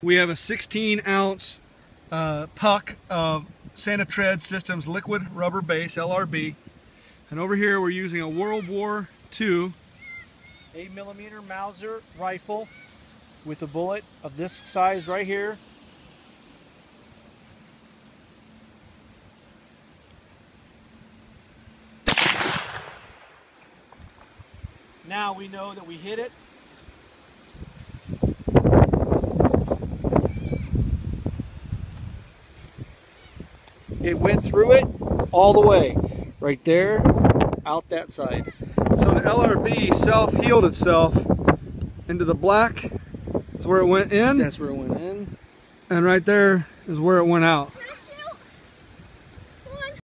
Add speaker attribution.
Speaker 1: We have a 16-ounce puck of Sani-Tred Systems liquid rubber base, LRB. And over here we're using a World War II
Speaker 2: 8mm Mauser rifle with a bullet of this size right here. Now we know that we hit it. It went through it all the way, right there, out that side.
Speaker 1: So the LRB self-healed itself into the black. That's where it went in.
Speaker 2: That's where it went in.
Speaker 1: And right there is where it went out.